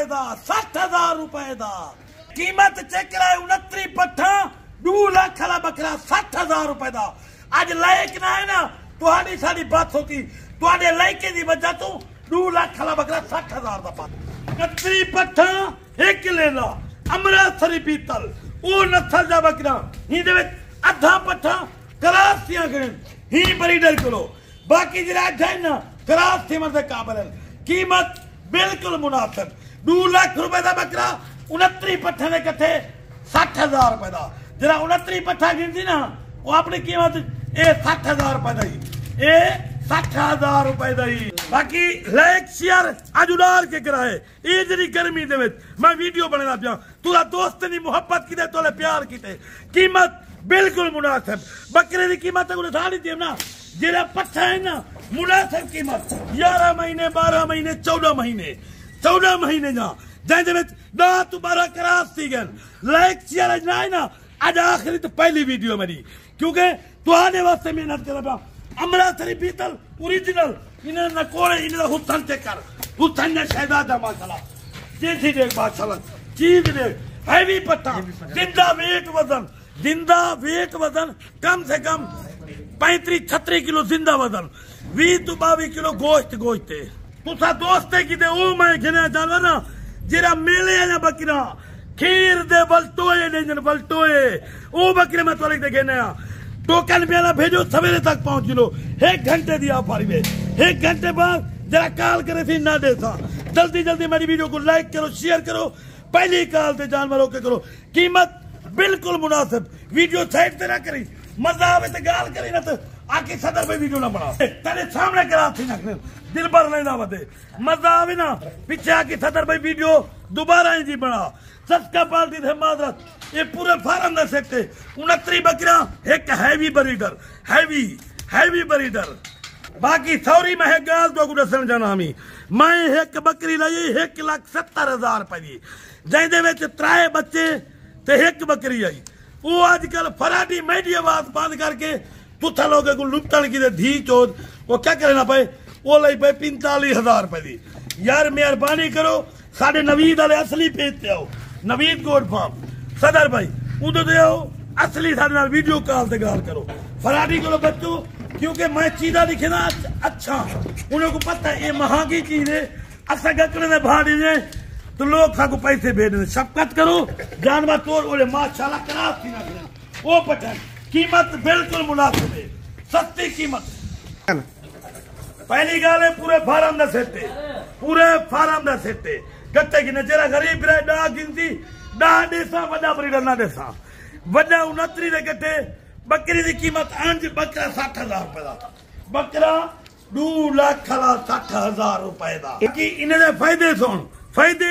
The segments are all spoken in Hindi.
दा 60,000 रुपए दा कीमत चेक कराए 29 पट्ठा 2 लाख वाला बकरा 60,000 रुपए दा अज लायक ना है ना तुहाडी साडी बात होती तुहाडे लायके दी वजह तो 2 लाख वाला बकरा 60,000 दा पा 29 पट्ठा 1 किले दा अमृतसरी पीतल ओ नस्ल दा बकरा ही दे विच आधा पट्ठा करासियां गए ही ब्रीडर करो बाकी जरा है ना करास थी मर्द काबिल कीमत बिल्कुल मुनासिब 2 लाख रुपए का बकरा 29 पट्ठे ने कट्ठे 60,000 रुपए का जरा 29 पट्ठा गिनती ना वो अपनी कीमत ये 60,000 रुपए दी ये 60,000 रुपए दी बाकी लाइक शेयर आज उड़ार के कराए ये जरी गर्मी दे विच मैं वीडियो बनाना पिया तुरा दोस्त दी मोहब्बत की तोले प्यार की कीमत बिल्कुल मुनासिब बकरे की कीमत को साड़ी दी ना जेरा पट्ठा है ना मुनासिब कीमत 11 महीने 12 महीने 14 महीने जा जैसे में 10 to 12 करास थी गन लाइक शेयर ना है ना आज आखिरी तो पहली वीडियो मेरी क्योंकि तुहाने वास्ते मेहनत कर रहा अमृतसरी पीतल ओरिजिनल इन्हें न कोड़े इन्हें हुसन चेक कर हुसन ने शहजादा माशाल्लाह जैसी देख माशाल्लाह चीज देख हैवी पट्टा जिंदा वेट वजन कम से कम 35-36 किलो जिंदा वजन 20 to 22 किलो गोश्त तुसा दोस्ते की दे ओ मैं गिने जाना ना जेरा मेले आया बकरा खीर दे बलटोए ने बलटोए ओ बकरे में तोले दे गिने टोकन मेला भेजो सवेरे तक पहुंच लो 1 घंटे दिया फारी में 1 घंटे बाद जरा कॉल करे थी ना दे सा जल्दी मेरी वीडियो को लाइक करो शेयर करो पहली कॉल से जानवरों के करो कीमत बिल्कुल मुनासिब वीडियो साइड से ना करी मजा आवे तो गाल करी ना तो आके सदर पे वीडियो ना बना तेरे सामने करा थी ना दिल भर लेना बदे मजा आवे ना पीछे आके सदर पे वीडियो दोबारा ही जी बना सस्ता पालती थे मादरत ये पूरे फार्म दे सकते 29 बकरा एक हैवी ब्रीडर बाकी सौरी में है गाल तो गुड समझना हमी मैं एक बकरी लाई 1,70,000 रुपए दी जैसे विच 3 बच्चे ते 1 बकरी आई वो आजकल फराडी मेडी आवाज बंद करके तुथा लोग को लुटन की धी चोद वो क्या करे ना पे वो लाई पे 45,000 रुपए दी यार मेहरबानी करो साढ़े नवीद वाले असली पेज पे आओ नवीद गोड फार्म सदर भाई उधर दे आओ असली साढ़े नाल वीडियो कॉल से गाल करो फराडी करो बच्चों क्योंकि मैं चीजा दिखे ना अच्छा उन्हें को पता है ये महंगी चीज है असा गकड़े ने भाड़ी ने तो लोग को पैसे भेज दे शफकत करो जानवर तोड़ बोले माशाल्लाह करास थी ना वो पठान कीमत बिल्कुल मुनासिब है सस्ती कीमत पहली गाल है पूरे फार्म दा सेटे गत्ते की नजरा गरीब रहे डा गिनती डा देसा वड्डा ब्रीडर ना देसा वड्डा 29 दे गट्टे बकरी की कीमत अंज बकरा 60,000 रुपए दा बकरा 2 लाख 60,000 रुपए दा कि इन्हें फायदे सुन फायदे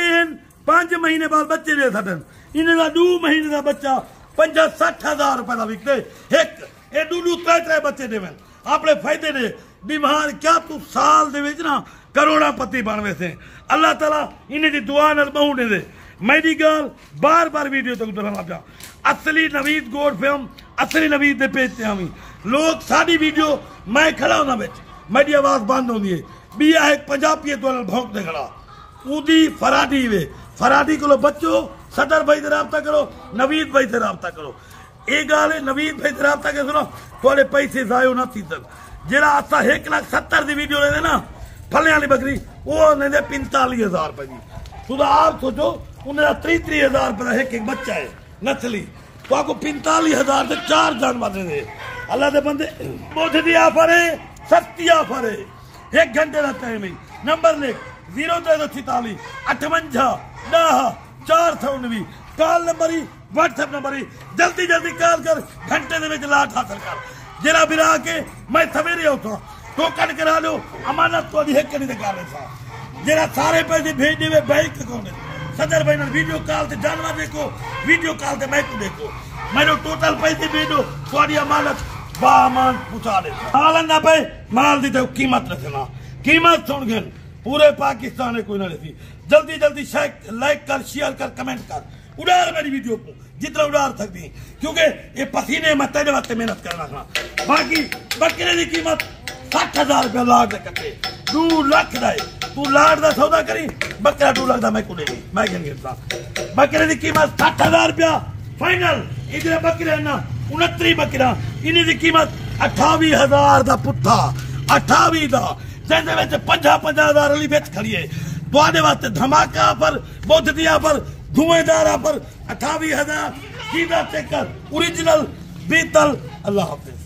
5 महीने बाद बच्चे दे सकते इन्हें 2 महीने का बच्चा 50-60,000 रुपए का विकते एक ये 2-3 बच्चे देवे अपने फायदे दे डिमांड क्या तू साल दे विच ना करोड़पति बनवे से अल्लाह ताला इन्हें दी दुआ नाल बहु दे मेरी गाल बार वीडियो तक दोहराना पिया असली नवीद गोड फिल्म असली नवीद दे पेज ते आवी लोग साडी वीडियो मैं खड़ा होना विच मेरी आवाज बंद होंदी है बिया एक पंजाबी तो भौंक दे खड़ा उदी फराडी को बच्चो सदर भाई से राबता करो नवीद भाई से राबता करो ये गाल है नवीद भाई से राबता के सुनो थोड़े पैसे जायो ना थी तक जरा असा 1,70,000 की वीडियो लेते ना फले वाली बकरी वो लेते 45,000 रुपए की तुम आप सोचो उन्हें 30,000 रुपए एक बच्चा है नस्ली तो आपको 45,000 से 4 जानवर दे अल्लाह के बंदे मुझे दी ऑफर है सस्ती ऑफर है 1 घंटे का टाइम है नंबर लिख 0346 58 10 419 कॉल नंबर ही व्हाट्सएप नंबर ही जल्दी कॉल कर घंटे दे लाट हासिल कर जरा बिरा के मैं सवेरे उठा टोकन करा लो अमानत तो अभी एक नहीं कर रहे जरा सारे पैसे भेज देवे बैंक अकाउंट सदर भाई वीडियो कॉल से जानवर देखो वीडियो कॉल से मैं देखो मेरे टोटल पैसे भेजो थोड़ी अमानत बामान पहुंचा दे माल ना पे माल दी तो कीमत रखना कीमत सुन गए पूरे पाकिस्तान में कोई ना रहती जल्दी लाइक कर शेयर कर कमेंट कर उड़ार मेरी वीडियो को जितना उड़ार सकती क्योंकि ये पसीने में तेरे वास्ते मेहनत करना था बाकी बकरे की कीमत 60,000 रुपया लाट दे कटे 2 लाख दाए तू लाट दा सौदा करी बकरा 2 लाख का मैं कुछ नहीं मैं कहता बकरे की कीमत 60,000 रुपया फाइनल इधर बकरे ना 29 बकरा इन्हीं की कीमत 28,000 का पुट्ठा 28 का जिंदे विच 50,000 वाली बेच खड़िए तुहाडे वास्ते धमाका पर बुद्ध दिया पर धुएंदार पर 28,000 सीधा चेकर ओरिजिनल बीतल। अल्लाह हाफिज।